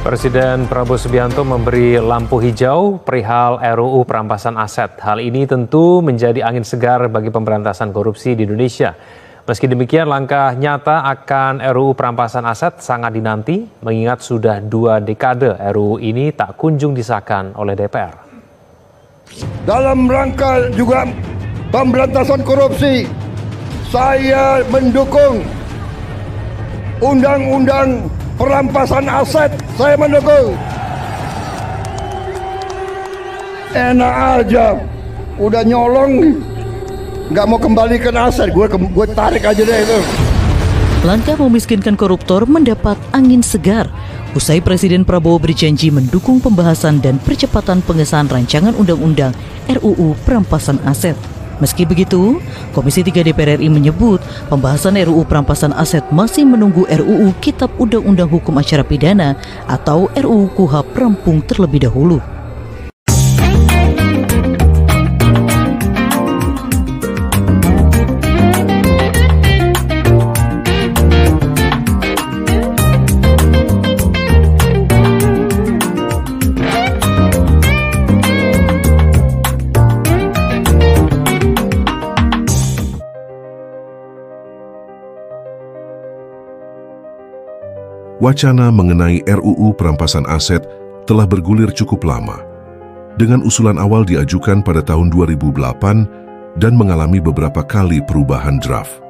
Presiden Prabowo Subianto memberi lampu hijau perihal RUU perampasan aset. Hal ini tentu menjadi angin segar bagi pemberantasan korupsi di Indonesia. Meski demikian, langkah nyata akan RUU perampasan aset sangat dinanti, mengingat sudah 2 dekade RUU ini tak kunjung disahkan oleh DPR. Dalam rangka juga pemberantasan korupsi, saya mendukung undang-undang perampasan aset. Saya mendukung. Enak aja, udah nyolong, nggak mau kembalikan aset, gue tarik aja deh itu. Langkah memiskinkan koruptor mendapat angin segar usai Presiden Prabowo berjanji mendukung pembahasan dan percepatan pengesahan rancangan undang-undang RUU perampasan aset. Meski begitu, Komisi 3 DPR RI menyebut pembahasan RUU perampasan aset masih menunggu RUU Kitab Undang-Undang Hukum Acara Pidana atau RUU KUHP rampung terlebih dahulu. Wacana mengenai RUU perampasan aset telah bergulir cukup lama. Dengan usulan awal diajukan pada tahun 2008 dan mengalami beberapa kali perubahan draft.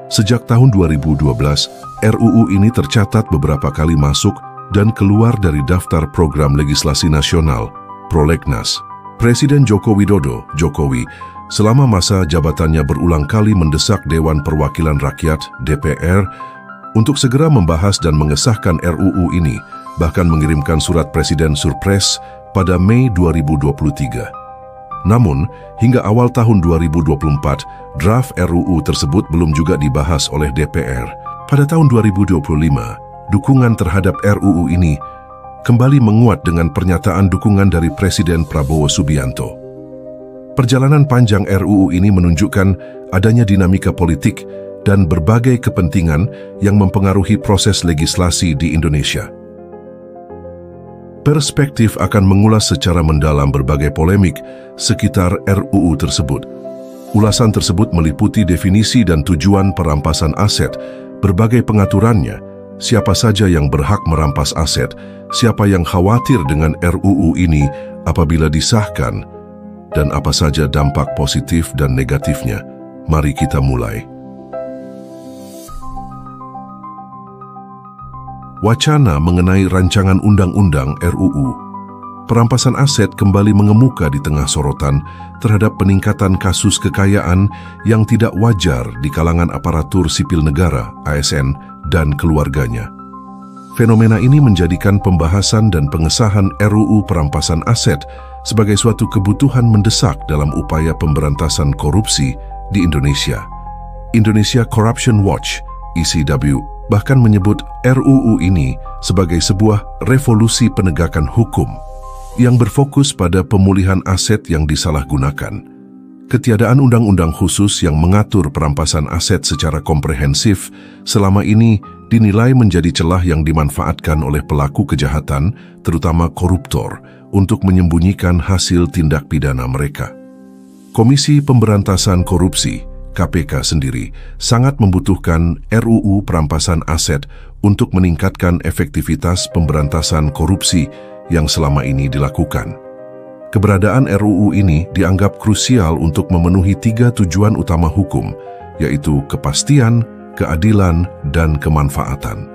Sejak tahun 2012, RUU ini tercatat beberapa kali masuk dan keluar dari daftar program legislasi nasional, Prolegnas. Presiden Joko Widodo, Jokowi, selama masa jabatannya berulang kali mendesak Dewan Perwakilan Rakyat, DPR, untuk segera membahas dan mengesahkan RUU ini, bahkan mengirimkan surat Presiden Surpres pada Mei 2023. Namun, hingga awal tahun 2024, draft RUU tersebut belum juga dibahas oleh DPR. Pada tahun 2025, dukungan terhadap RUU ini kembali menguat dengan pernyataan dukungan dari Presiden Prabowo Subianto. Perjalanan panjang RUU ini menunjukkan adanya dinamika politik dan berbagai kepentingan yang mempengaruhi proses legislasi di Indonesia. Perspektif akan mengulas secara mendalam berbagai polemik sekitar RUU tersebut. Ulasan tersebut meliputi definisi dan tujuan perampasan aset, berbagai pengaturannya, siapa saja yang berhak merampas aset, siapa yang khawatir dengan RUU ini apabila disahkan, dan apa saja dampak positif dan negatifnya. Mari kita mulai. Wacana mengenai rancangan undang-undang RUU perampasan aset kembali mengemuka di tengah sorotan terhadap peningkatan kasus kekayaan yang tidak wajar di kalangan aparatur sipil negara, ASN, dan keluarganya. Fenomena ini menjadikan pembahasan dan pengesahan RUU perampasan aset sebagai suatu kebutuhan mendesak dalam upaya pemberantasan korupsi di Indonesia. Indonesia Corruption Watch, ECW, bahkan menyebut RUU ini sebagai sebuah revolusi penegakan hukum yang berfokus pada pemulihan aset yang disalahgunakan. Ketiadaan undang-undang khusus yang mengatur perampasan aset secara komprehensif selama ini dinilai menjadi celah yang dimanfaatkan oleh pelaku kejahatan, terutama koruptor, untuk menyembunyikan hasil tindak pidana mereka. Komisi Pemberantasan Korupsi KPK sendiri sangat membutuhkan RUU perampasan aset untuk meningkatkan efektivitas pemberantasan korupsi yang selama ini dilakukan. Keberadaan RUU ini dianggap krusial untuk memenuhi 3 tujuan utama hukum, yaitu kepastian, keadilan, dan kemanfaatan.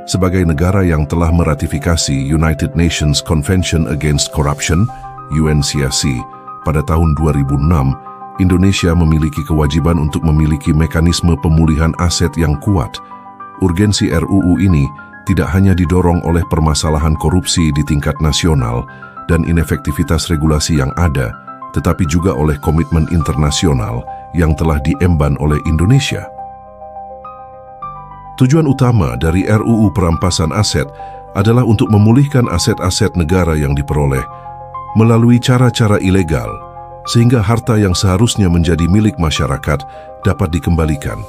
Sebagai negara yang telah meratifikasi United Nations Convention Against Corruption, UNCAC, pada tahun 2006, Indonesia memiliki kewajiban untuk memiliki mekanisme pemulihan aset yang kuat. Urgensi RUU ini tidak hanya didorong oleh permasalahan korupsi di tingkat nasional dan inefektivitas regulasi yang ada, tetapi juga oleh komitmen internasional yang telah diemban oleh Indonesia. Tujuan utama dari RUU perampasan aset adalah untuk memulihkan aset-aset negara yang diperoleh melalui cara-cara ilegal, sehingga harta yang seharusnya menjadi milik masyarakat dapat dikembalikan.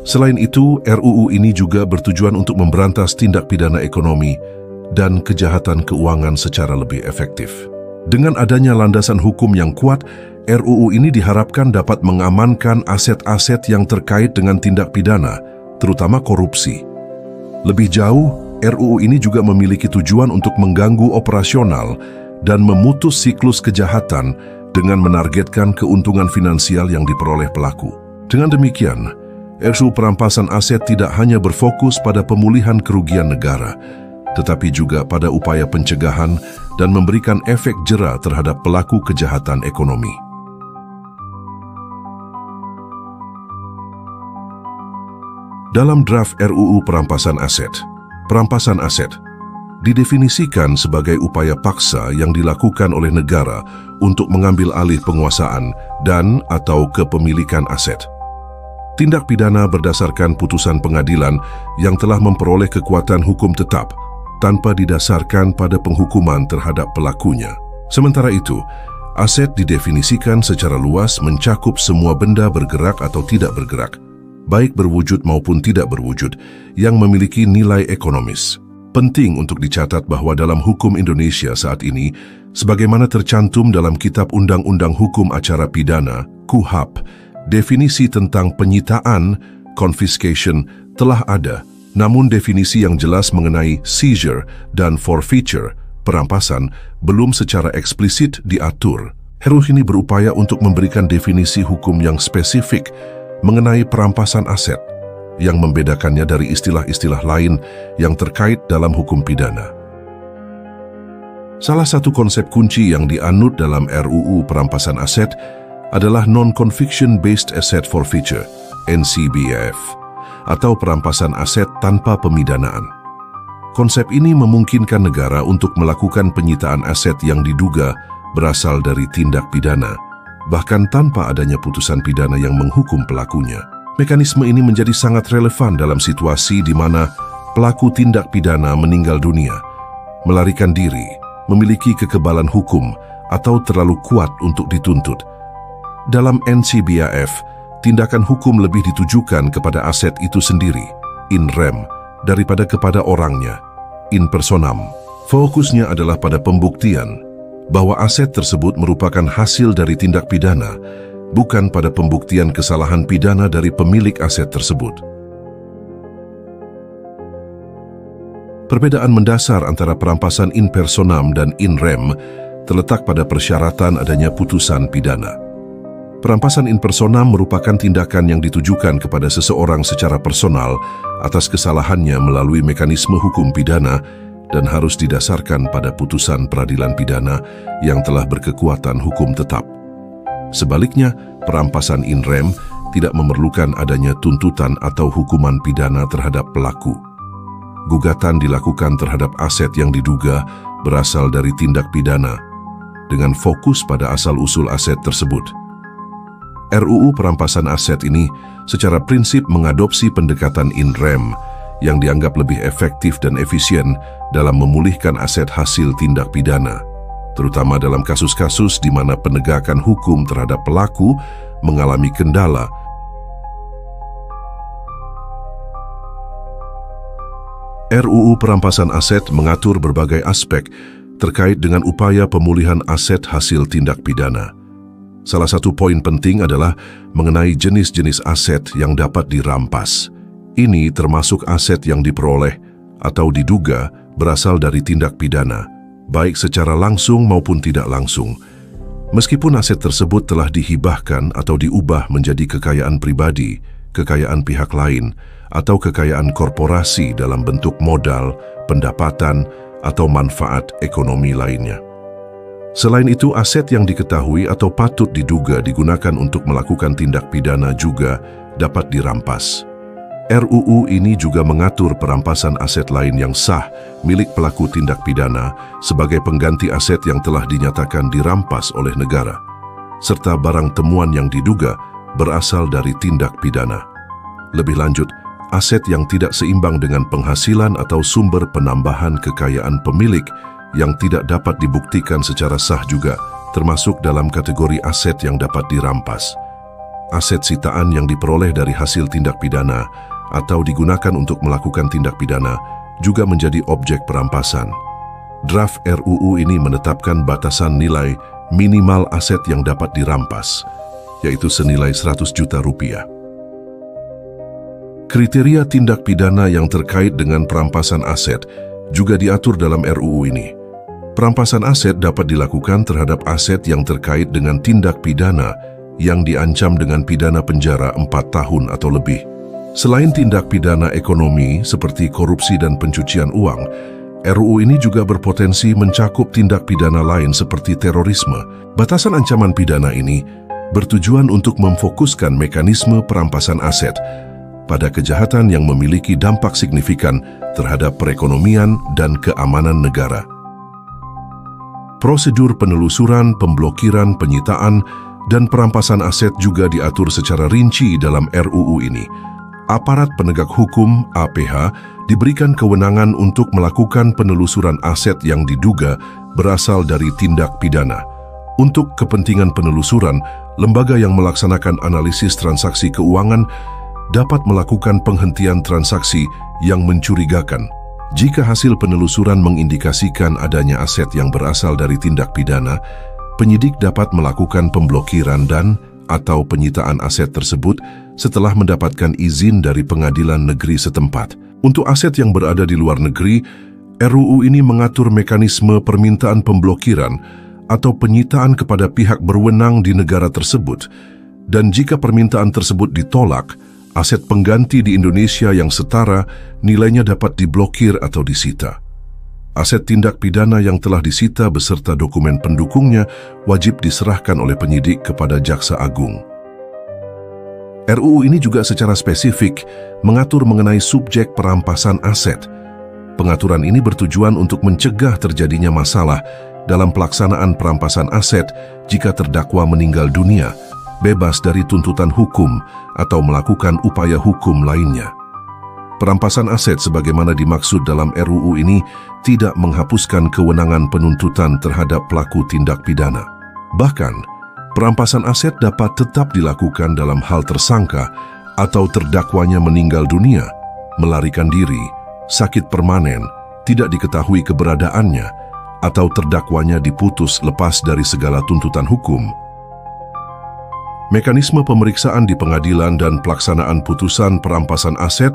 Selain itu, RUU ini juga bertujuan untuk memberantas tindak pidana ekonomi dan kejahatan keuangan secara lebih efektif. Dengan adanya landasan hukum yang kuat, RUU ini diharapkan dapat mengamankan aset-aset yang terkait dengan tindak pidana, terutama korupsi. Lebih jauh, RUU ini juga memiliki tujuan untuk mengganggu operasional dan memutus siklus kejahatan dengan menargetkan keuntungan finansial yang diperoleh pelaku. Dengan demikian, RUU perampasan aset tidak hanya berfokus pada pemulihan kerugian negara, tetapi juga pada upaya pencegahan dan memberikan efek jera terhadap pelaku kejahatan ekonomi. Dalam draft RUU perampasan aset didefinisikan sebagai upaya paksa yang dilakukan oleh negara untuk mengambil alih penguasaan dan/atau kepemilikan aset. Tindak pidana berdasarkan putusan pengadilan yang telah memperoleh kekuatan hukum tetap tanpa didasarkan pada penghukuman terhadap pelakunya. Sementara itu, aset didefinisikan secara luas mencakup semua benda bergerak atau tidak bergerak, baik berwujud maupun tidak berwujud, yang memiliki nilai ekonomis. Penting untuk dicatat bahwa dalam hukum Indonesia saat ini, sebagaimana tercantum dalam Kitab Undang-Undang Hukum Acara Pidana, KUHAP, definisi tentang penyitaan, confiscation, telah ada. Namun definisi yang jelas mengenai seizure dan forfeiture, perampasan, belum secara eksplisit diatur. RUU ini berupaya untuk memberikan definisi hukum yang spesifik mengenai perampasan aset, yang membedakannya dari istilah-istilah lain yang terkait dalam hukum pidana. Salah satu konsep kunci yang dianut dalam RUU perampasan aset adalah Non-Conviction Based Asset Forfeiture, NCBAF, atau perampasan aset tanpa pemidanaan. Konsep ini memungkinkan negara untuk melakukan penyitaan aset yang diduga berasal dari tindak pidana, bahkan tanpa adanya putusan pidana yang menghukum pelakunya. Mekanisme ini menjadi sangat relevan dalam situasi di mana pelaku tindak pidana meninggal dunia, melarikan diri, memiliki kekebalan hukum, atau terlalu kuat untuk dituntut. Dalam NCBAF, tindakan hukum lebih ditujukan kepada aset itu sendiri, in rem, daripada kepada orangnya, in personam. Fokusnya adalah pada pembuktian bahwa aset tersebut merupakan hasil dari tindak pidana, bukan pada pembuktian kesalahan pidana dari pemilik aset tersebut. Perbedaan mendasar antara perampasan in personam dan in rem terletak pada persyaratan adanya putusan pidana. Perampasan in personam merupakan tindakan yang ditujukan kepada seseorang secara personal atas kesalahannya melalui mekanisme hukum pidana dan harus didasarkan pada putusan peradilan pidana yang telah berkekuatan hukum tetap. Sebaliknya, perampasan in rem tidak memerlukan adanya tuntutan atau hukuman pidana terhadap pelaku. Gugatan dilakukan terhadap aset yang diduga berasal dari tindak pidana dengan fokus pada asal-usul aset tersebut. RUU perampasan aset ini secara prinsip mengadopsi pendekatan in rem yang dianggap lebih efektif dan efisien dalam memulihkan aset hasil tindak pidana, terutama dalam kasus-kasus di mana penegakan hukum terhadap pelaku mengalami kendala. RUU perampasan aset mengatur berbagai aspek terkait dengan upaya pemulihan aset hasil tindak pidana. Salah satu poin penting adalah mengenai jenis-jenis aset yang dapat dirampas. Ini termasuk aset yang diperoleh atau diduga berasal dari tindak pidana, baik secara langsung maupun tidak langsung. Meskipun aset tersebut telah dihibahkan atau diubah menjadi kekayaan pribadi, kekayaan pihak lain, atau kekayaan korporasi dalam bentuk modal, pendapatan, atau manfaat ekonomi lainnya. Selain itu, aset yang diketahui atau patut diduga digunakan untuk melakukan tindak pidana juga dapat dirampas. RUU ini juga mengatur perampasan aset lain yang sah milik pelaku tindak pidana sebagai pengganti aset yang telah dinyatakan dirampas oleh negara, serta barang temuan yang diduga berasal dari tindak pidana. Lebih lanjut, aset yang tidak seimbang dengan penghasilan atau sumber penambahan kekayaan pemilik yang tidak dapat dibuktikan secara sah juga termasuk dalam kategori aset yang dapat dirampas. Aset sitaan yang diperoleh dari hasil tindak pidana atau digunakan untuk melakukan tindak pidana juga menjadi objek perampasan. Draft RUU ini menetapkan batasan nilai minimal aset yang dapat dirampas, yaitu senilai 100 juta rupiah. Kriteria tindak pidana yang terkait dengan perampasan aset juga diatur dalam RUU ini. Perampasan aset dapat dilakukan terhadap aset yang terkait dengan tindak pidana yang diancam dengan pidana penjara 4 tahun atau lebih. Selain tindak pidana ekonomi seperti korupsi dan pencucian uang, RUU ini juga berpotensi mencakup tindak pidana lain seperti terorisme. Batasan ancaman pidana ini bertujuan untuk memfokuskan mekanisme perampasan aset pada kejahatan yang memiliki dampak signifikan terhadap perekonomian dan keamanan negara. Prosedur penelusuran, pemblokiran, penyitaan, dan perampasan aset juga diatur secara rinci dalam RUU ini. Aparat penegak hukum (APH) diberikan kewenangan untuk melakukan penelusuran aset yang diduga berasal dari tindak pidana. Untuk kepentingan penelusuran, lembaga yang melaksanakan analisis transaksi keuangan dapat melakukan penghentian transaksi yang mencurigakan. Jika hasil penelusuran mengindikasikan adanya aset yang berasal dari tindak pidana, penyidik dapat melakukan pemblokiran dan/atau penyitaan aset tersebut setelah mendapatkan izin dari pengadilan negeri setempat. Untuk aset yang berada di luar negeri, RUU ini mengatur mekanisme permintaan pemblokiran atau penyitaan kepada pihak berwenang di negara tersebut, dan jika permintaan tersebut ditolak, aset pengganti di Indonesia yang setara nilainya dapat diblokir atau disita. Aset tindak pidana yang telah disita beserta dokumen pendukungnya wajib diserahkan oleh penyidik kepada Jaksa Agung. RUU ini juga secara spesifik mengatur mengenai subjek perampasan aset. Pengaturan ini bertujuan untuk mencegah terjadinya masalah dalam pelaksanaan perampasan aset jika terdakwa meninggal dunia, bebas dari tuntutan hukum atau melakukan upaya hukum lainnya. Perampasan aset sebagaimana dimaksud dalam RUU ini tidak menghapuskan kewenangan penuntutan terhadap pelaku tindak pidana. Bahkan, perampasan aset dapat tetap dilakukan dalam hal tersangka atau terdakwanya meninggal dunia, melarikan diri, sakit permanen, tidak diketahui keberadaannya, atau terdakwanya diputus lepas dari segala tuntutan hukum. Mekanisme pemeriksaan di pengadilan dan pelaksanaan putusan perampasan aset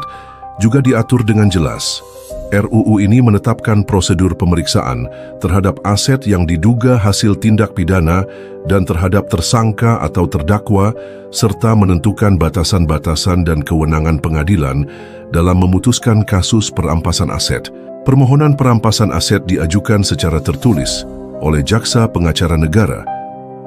juga diatur dengan jelas. RUU ini menetapkan prosedur pemeriksaan terhadap aset yang diduga hasil tindak pidana dan terhadap tersangka atau terdakwa, serta menentukan batasan-batasan dan kewenangan pengadilan dalam memutuskan kasus perampasan aset. Permohonan perampasan aset diajukan secara tertulis oleh Jaksa Pengacara Negara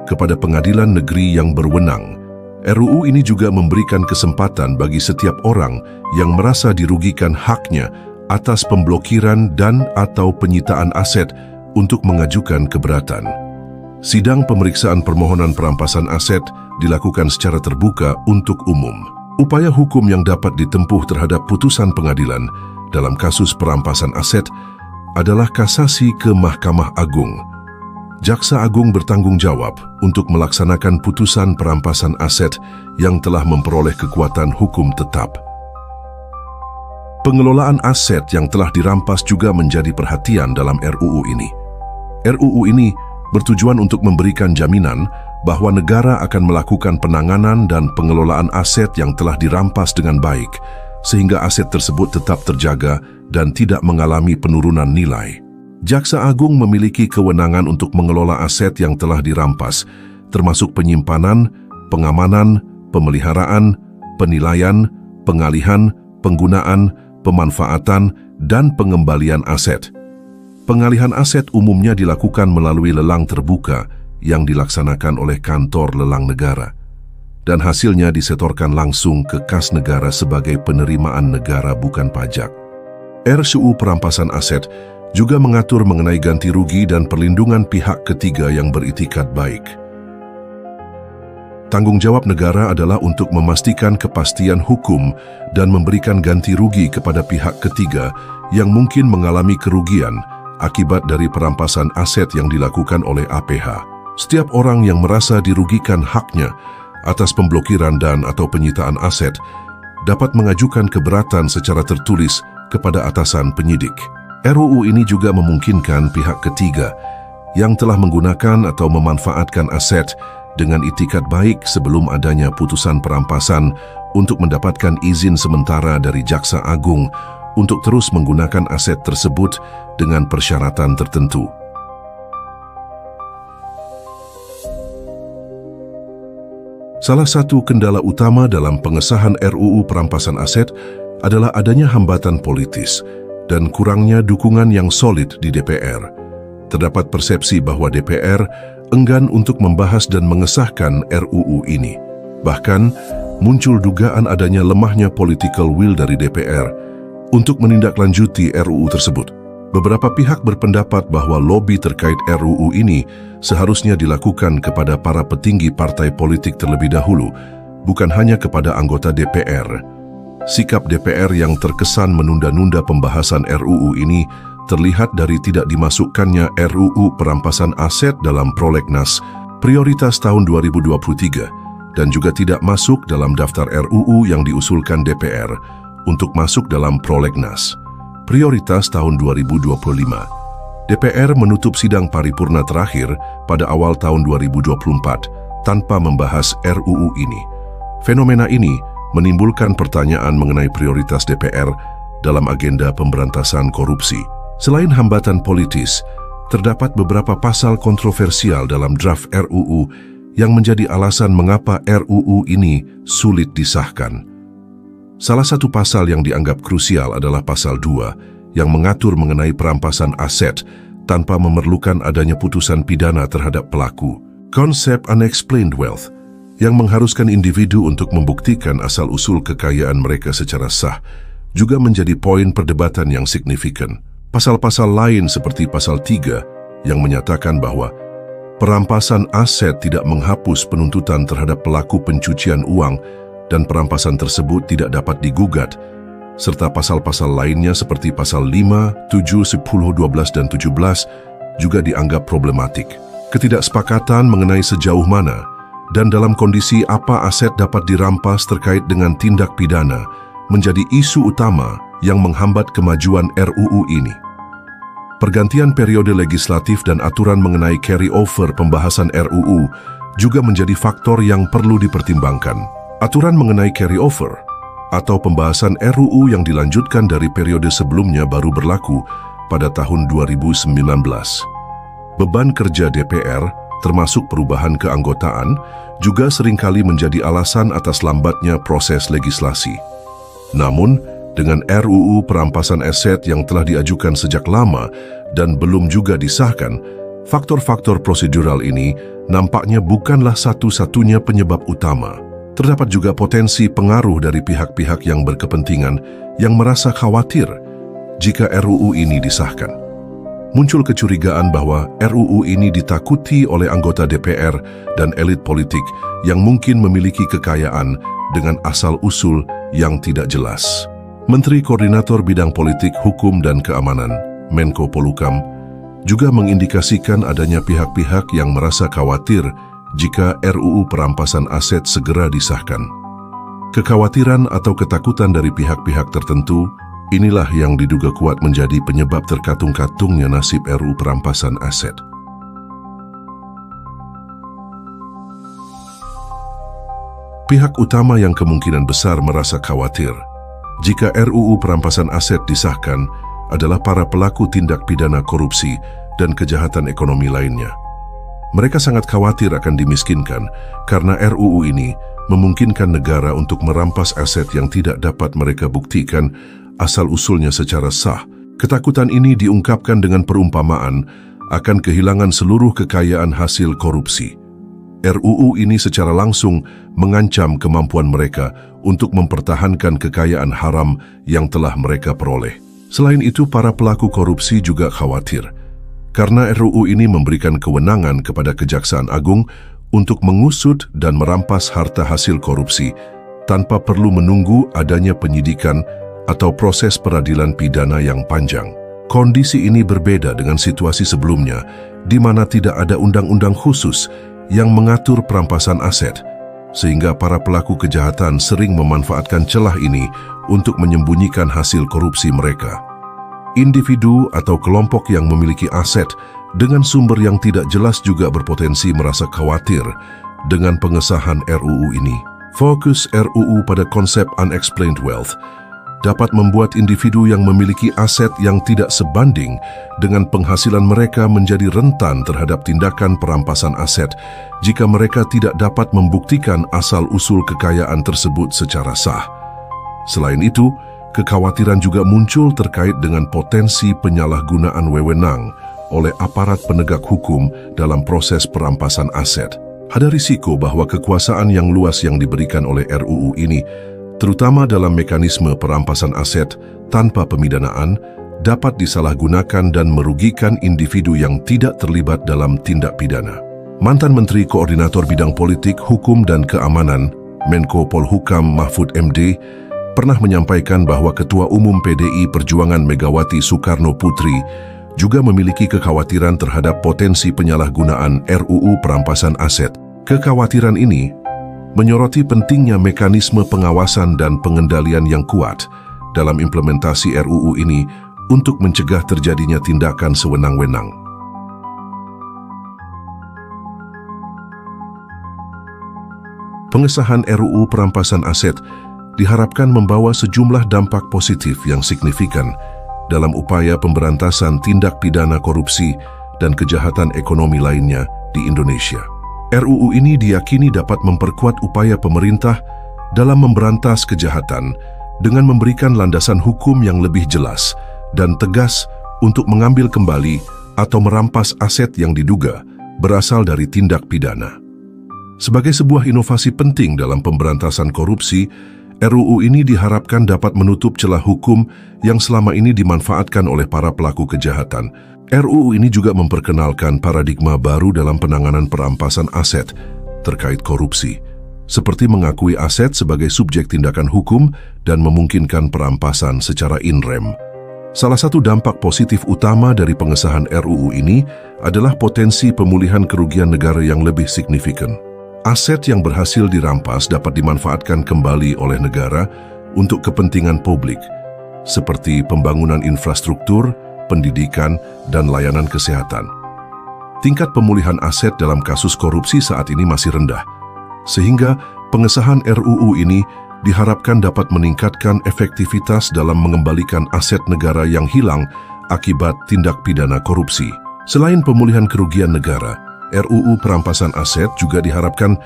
kepada pengadilan negeri yang berwenang. RUU ini juga memberikan kesempatan bagi setiap orang yang merasa dirugikan haknya atas pemblokiran dan/atau penyitaan aset untuk mengajukan keberatan. Sidang pemeriksaan permohonan perampasan aset dilakukan secara terbuka untuk umum. Upaya hukum yang dapat ditempuh terhadap putusan pengadilan dalam kasus perampasan aset adalah kasasi ke Mahkamah Agung. Jaksa Agung bertanggung jawab untuk melaksanakan putusan perampasan aset yang telah memperoleh kekuatan hukum tetap. Pengelolaan aset yang telah dirampas juga menjadi perhatian dalam RUU ini. RUU ini bertujuan untuk memberikan jaminan bahwa negara akan melakukan penanganan dan pengelolaan aset yang telah dirampas dengan baik, sehingga aset tersebut tetap terjaga dan tidak mengalami penurunan nilai. Jaksa Agung memiliki kewenangan untuk mengelola aset yang telah dirampas, termasuk penyimpanan, pengamanan, pemeliharaan, penilaian, pengalihan, penggunaan, pemanfaatan, dan pengembalian aset. Pengalihan aset umumnya dilakukan melalui lelang terbuka yang dilaksanakan oleh kantor lelang negara, dan hasilnya disetorkan langsung ke kas negara sebagai penerimaan negara bukan pajak. RUU perampasan aset juga mengatur mengenai ganti rugi dan perlindungan pihak ketiga yang beritikat baik. Tanggung jawab negara adalah untuk memastikan kepastian hukum dan memberikan ganti rugi kepada pihak ketiga yang mungkin mengalami kerugian akibat dari perampasan aset yang dilakukan oleh APH. Setiap orang yang merasa dirugikan haknya atas pemblokiran dan/atau penyitaan aset dapat mengajukan keberatan secara tertulis kepada atasan penyidik. RUU ini juga memungkinkan pihak ketiga yang telah menggunakan atau memanfaatkan aset dengan itikat baik sebelum adanya putusan perampasan untuk mendapatkan izin sementara dari Jaksa Agung untuk terus menggunakan aset tersebut dengan persyaratan tertentu. Salah satu kendala utama dalam pengesahan RUU perampasan aset adalah adanya hambatan politis dan kurangnya dukungan yang solid di DPR. Terdapat persepsi bahwa DPR enggan untuk membahas dan mengesahkan RUU ini. Bahkan, muncul dugaan adanya lemahnya political will dari DPR untuk menindaklanjuti RUU tersebut. Beberapa pihak berpendapat bahwa lobi terkait RUU ini seharusnya dilakukan kepada para petinggi partai politik terlebih dahulu, bukan hanya kepada anggota DPR. Sikap DPR yang terkesan menunda-nunda pembahasan RUU ini terlihat dari tidak dimasukkannya RUU perampasan aset dalam prolegnas prioritas tahun 2023 dan juga tidak masuk dalam daftar RUU yang diusulkan DPR untuk masuk dalam prolegnas prioritas tahun 2025. DPR menutup sidang paripurna terakhir pada awal tahun 2024 tanpa membahas RUU ini. Fenomena ini menimbulkan pertanyaan mengenai prioritas DPR dalam agenda pemberantasan korupsi. Selain hambatan politis, terdapat beberapa pasal kontroversial dalam draft RUU yang menjadi alasan mengapa RUU ini sulit disahkan. Salah satu pasal yang dianggap krusial adalah pasal 2 yang mengatur mengenai perampasan aset tanpa memerlukan adanya putusan pidana terhadap pelaku. Konsep unexplained wealth yang mengharuskan individu untuk membuktikan asal-usul kekayaan mereka secara sah juga menjadi poin perdebatan yang signifikan. Pasal-pasal lain seperti pasal 3 yang menyatakan bahwa perampasan aset tidak menghapus penuntutan terhadap pelaku pencucian uang dan perampasan tersebut tidak dapat digugat, serta pasal-pasal lainnya seperti pasal 5, 7, 10, 12, dan 17 juga dianggap problematik. Ketidaksepakatan mengenai sejauh mana dan dalam kondisi apa aset dapat dirampas terkait dengan tindak pidana menjadi isu utama yang menghambat kemajuan RUU ini. Pergantian periode legislatif dan aturan mengenai carry-over pembahasan RUU juga menjadi faktor yang perlu dipertimbangkan. Aturan mengenai carry-over atau pembahasan RUU yang dilanjutkan dari periode sebelumnya baru berlaku pada tahun 2019. Beban kerja DPR, termasuk perubahan keanggotaan, juga seringkali menjadi alasan atas lambatnya proses legislasi. Namun, dengan RUU perampasan aset yang telah diajukan sejak lama dan belum juga disahkan, faktor-faktor prosedural ini nampaknya bukanlah satu-satunya penyebab utama. Terdapat juga potensi pengaruh dari pihak-pihak yang berkepentingan yang merasa khawatir jika RUU ini disahkan. Muncul kecurigaan bahwa RUU ini ditakuti oleh anggota DPR dan elit politik yang mungkin memiliki kekayaan dengan asal-usul yang tidak jelas. Menteri Koordinator Bidang Politik, Hukum, dan Keamanan, Menko Polhukam, juga mengindikasikan adanya pihak-pihak yang merasa khawatir jika RUU perampasan aset segera disahkan. Kekhawatiran atau ketakutan dari pihak-pihak tertentu, inilah yang diduga kuat menjadi penyebab terkatung-katungnya nasib RUU perampasan aset. Pihak utama yang kemungkinan besar merasa khawatir jika RUU perampasan aset disahkan adalah para pelaku tindak pidana korupsi dan kejahatan ekonomi lainnya. Mereka sangat khawatir akan dimiskinkan karena RUU ini memungkinkan negara untuk merampas aset yang tidak dapat mereka buktikan asal-usulnya secara sah. Ketakutan ini diungkapkan dengan perumpamaan akan kehilangan seluruh kekayaan hasil korupsi. RUU ini secara langsung mengancam kemampuan mereka untuk mempertahankan kekayaan haram yang telah mereka peroleh. Selain itu, para pelaku korupsi juga khawatir karena RUU ini memberikan kewenangan kepada Kejaksaan Agung untuk mengusut dan merampas harta hasil korupsi tanpa perlu menunggu adanya penyidikan atau proses peradilan pidana yang panjang. Kondisi ini berbeda dengan situasi sebelumnya, di mana tidak ada undang-undang khusus yang mengatur perampasan aset, sehingga para pelaku kejahatan sering memanfaatkan celah ini untuk menyembunyikan hasil korupsi mereka. Individu atau kelompok yang memiliki aset dengan sumber yang tidak jelas juga berpotensi merasa khawatir dengan pengesahan RUU ini. Fokus RUU pada konsep unexplained wealth dapat membuat individu yang memiliki aset yang tidak sebanding dengan penghasilan mereka menjadi rentan terhadap tindakan perampasan aset jika mereka tidak dapat membuktikan asal-usul kekayaan tersebut secara sah. Selain itu, kekhawatiran juga muncul terkait dengan potensi penyalahgunaan wewenang oleh aparat penegak hukum dalam proses perampasan aset. Ada risiko bahwa kekuasaan yang luas yang diberikan oleh RUU ini, terutama dalam mekanisme perampasan aset tanpa pemidanaan, dapat disalahgunakan dan merugikan individu yang tidak terlibat dalam tindak pidana. Mantan Menteri Koordinator Bidang Politik, Hukum dan Keamanan, Menko Polhukam Mahfud MD, pernah menyampaikan bahwa Ketua Umum PDI Perjuangan Megawati Soekarno Putri juga memiliki kekhawatiran terhadap potensi penyalahgunaan RUU perampasan aset. Kekhawatiran ini menyoroti pentingnya mekanisme pengawasan dan pengendalian yang kuat dalam implementasi RUU ini untuk mencegah terjadinya tindakan sewenang-wenang. Pengesahan RUU perampasan aset diharapkan membawa sejumlah dampak positif yang signifikan dalam upaya pemberantasan tindak pidana korupsi dan kejahatan ekonomi lainnya di Indonesia. RUU ini diyakini dapat memperkuat upaya pemerintah dalam memberantas kejahatan dengan memberikan landasan hukum yang lebih jelas dan tegas untuk mengambil kembali atau merampas aset yang diduga berasal dari tindak pidana. Sebagai sebuah inovasi penting dalam pemberantasan korupsi, RUU ini diharapkan dapat menutup celah hukum yang selama ini dimanfaatkan oleh para pelaku kejahatan. RUU ini juga memperkenalkan paradigma baru dalam penanganan perampasan aset terkait korupsi, seperti mengakui aset sebagai subjek tindakan hukum dan memungkinkan perampasan secara in rem. Salah satu dampak positif utama dari pengesahan RUU ini adalah potensi pemulihan kerugian negara yang lebih signifikan. Aset yang berhasil dirampas dapat dimanfaatkan kembali oleh negara untuk kepentingan publik, seperti pembangunan infrastruktur, pendidikan, dan layanan kesehatan. Tingkat pemulihan aset dalam kasus korupsi saat ini masih rendah, sehingga pengesahan RUU ini diharapkan dapat meningkatkan efektivitas dalam mengembalikan aset negara yang hilang akibat tindak pidana korupsi. Selain pemulihan kerugian negara, RUU perampasan aset juga diharapkan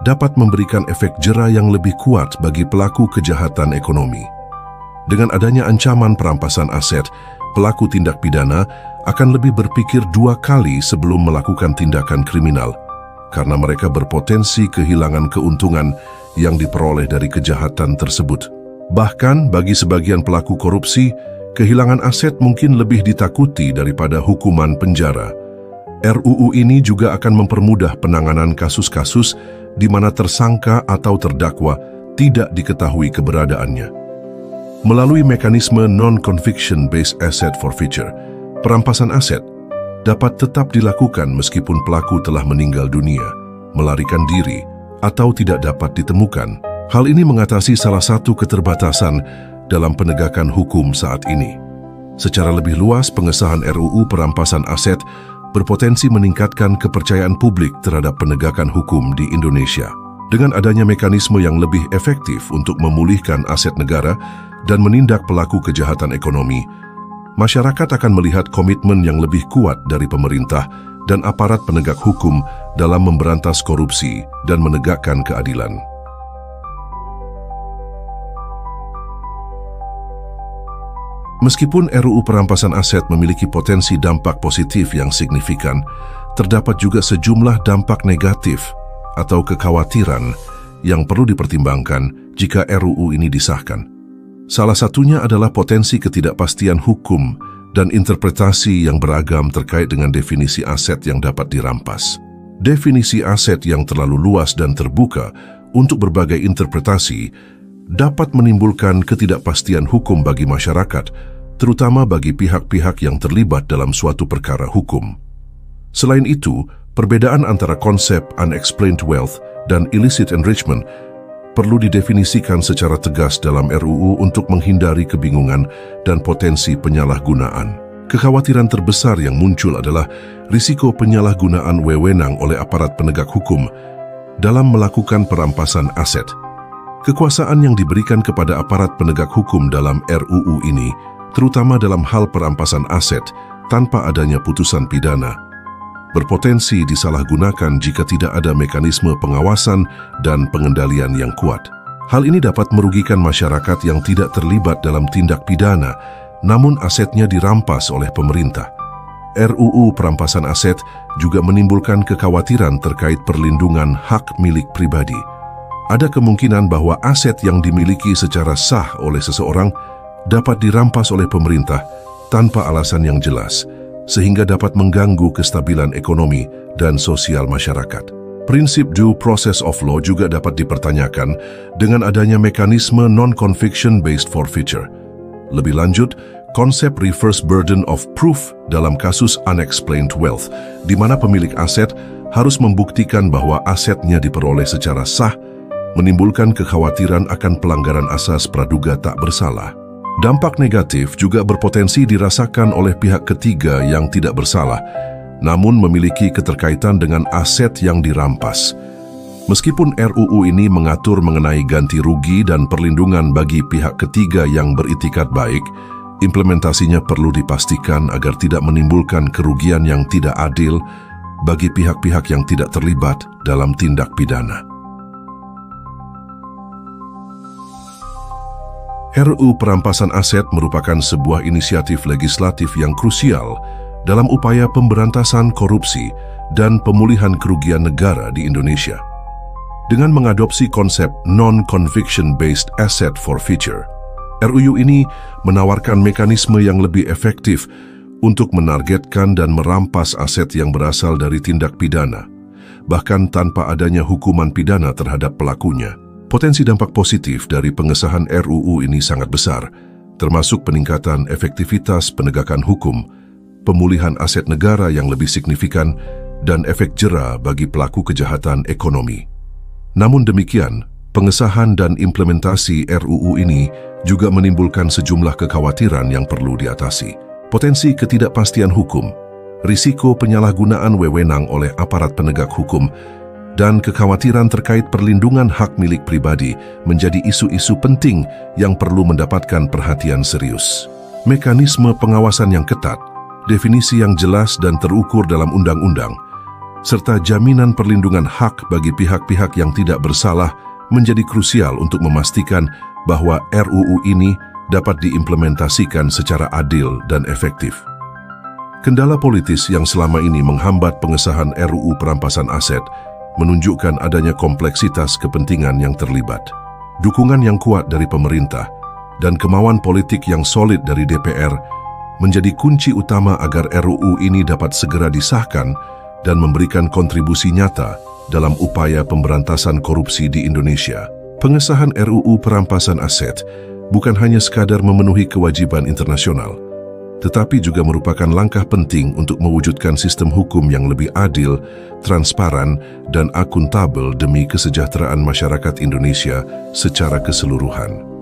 dapat memberikan efek jera yang lebih kuat bagi pelaku kejahatan ekonomi. Dengan adanya ancaman perampasan aset, pelaku tindak pidana akan lebih berpikir dua kali sebelum melakukan tindakan kriminal, karena mereka berpotensi kehilangan keuntungan yang diperoleh dari kejahatan tersebut. Bahkan bagi sebagian pelaku korupsi, kehilangan aset mungkin lebih ditakuti daripada hukuman penjara. RUU ini juga akan mempermudah penanganan kasus-kasus di mana tersangka atau terdakwa tidak diketahui keberadaannya. Melalui mekanisme non-conviction based asset forfeiture, perampasan aset dapat tetap dilakukan meskipun pelaku telah meninggal dunia, melarikan diri, atau tidak dapat ditemukan. Hal ini mengatasi salah satu keterbatasan dalam penegakan hukum saat ini. Secara lebih luas, pengesahan RUU perampasan aset berpotensi meningkatkan kepercayaan publik terhadap penegakan hukum di Indonesia. Dengan adanya mekanisme yang lebih efektif untuk memulihkan aset negara dan menindak pelaku kejahatan ekonomi, masyarakat akan melihat komitmen yang lebih kuat dari pemerintah dan aparat penegak hukum dalam memberantas korupsi dan menegakkan keadilan. Meskipun RUU perampasan aset memiliki potensi dampak positif yang signifikan, terdapat juga sejumlah dampak negatif atau kekhawatiran yang perlu dipertimbangkan jika RUU ini disahkan. Salah satunya adalah potensi ketidakpastian hukum dan interpretasi yang beragam terkait dengan definisi aset yang dapat dirampas. Definisi aset yang terlalu luas dan terbuka untuk berbagai interpretasi dapat menimbulkan ketidakpastian hukum bagi masyarakat, terutama bagi pihak-pihak yang terlibat dalam suatu perkara hukum. Selain itu, perbedaan antara konsep unexplained wealth dan illicit enrichment perlu didefinisikan secara tegas dalam RUU untuk menghindari kebingungan dan potensi penyalahgunaan. Kekhawatiran terbesar yang muncul adalah risiko penyalahgunaan wewenang oleh aparat penegak hukum dalam melakukan perampasan aset. Kekuasaan yang diberikan kepada aparat penegak hukum dalam RUU ini, terutama dalam hal perampasan aset tanpa adanya putusan pidana, berpotensi disalahgunakan jika tidak ada mekanisme pengawasan dan pengendalian yang kuat. Hal ini dapat merugikan masyarakat yang tidak terlibat dalam tindak pidana, namun asetnya dirampas oleh pemerintah. RUU perampasan aset juga menimbulkan kekhawatiran terkait perlindungan hak milik pribadi. Ada kemungkinan bahwa aset yang dimiliki secara sah oleh seseorang dapat dirampas oleh pemerintah tanpa alasan yang jelas, sehingga dapat mengganggu kestabilan ekonomi dan sosial masyarakat. Prinsip due process of law juga dapat dipertanyakan dengan adanya mekanisme non-conviction based forfeiture. Lebih lanjut, konsep reverse burden of proof dalam kasus unexplained wealth, di mana pemilik aset harus membuktikan bahwa asetnya diperoleh secara sah, menimbulkan kekhawatiran akan pelanggaran asas praduga tak bersalah. Dampak negatif juga berpotensi dirasakan oleh pihak ketiga yang tidak bersalah, namun memiliki keterkaitan dengan aset yang dirampas. Meskipun RUU ini mengatur mengenai ganti rugi dan perlindungan bagi pihak ketiga yang beritikat baik, implementasinya perlu dipastikan agar tidak menimbulkan kerugian yang tidak adil bagi pihak-pihak yang tidak terlibat dalam tindak pidana. RUU perampasan aset merupakan sebuah inisiatif legislatif yang krusial dalam upaya pemberantasan korupsi dan pemulihan kerugian negara di Indonesia. Dengan mengadopsi konsep non-conviction based asset forfeiture, RUU ini menawarkan mekanisme yang lebih efektif untuk menargetkan dan merampas aset yang berasal dari tindak pidana, bahkan tanpa adanya hukuman pidana terhadap pelakunya. Potensi dampak positif dari pengesahan RUU ini sangat besar, termasuk peningkatan efektivitas penegakan hukum, pemulihan aset negara yang lebih signifikan, dan efek jera bagi pelaku kejahatan ekonomi. Namun demikian, pengesahan dan implementasi RUU ini juga menimbulkan sejumlah kekhawatiran yang perlu diatasi. Potensi ketidakpastian hukum, risiko penyalahgunaan wewenang oleh aparat penegak hukum, dan kekhawatiran terkait perlindungan hak milik pribadi menjadi isu-isu penting yang perlu mendapatkan perhatian serius. Mekanisme pengawasan yang ketat, definisi yang jelas dan terukur dalam undang-undang, serta jaminan perlindungan hak bagi pihak-pihak yang tidak bersalah menjadi krusial untuk memastikan bahwa RUU ini dapat diimplementasikan secara adil dan efektif. Kendala politis yang selama ini menghambat pengesahan RUU perampasan aset menunjukkan adanya kompleksitas kepentingan yang terlibat. Dukungan yang kuat dari pemerintah dan kemauan politik yang solid dari DPR menjadi kunci utama agar RUU ini dapat segera disahkan dan memberikan kontribusi nyata dalam upaya pemberantasan korupsi di Indonesia. Pengesahan RUU perampasan aset bukan hanya sekadar memenuhi kewajiban internasional, tetapi juga merupakan langkah penting untuk mewujudkan sistem hukum yang lebih adil, transparan, dan akuntabel demi kesejahteraan masyarakat Indonesia secara keseluruhan.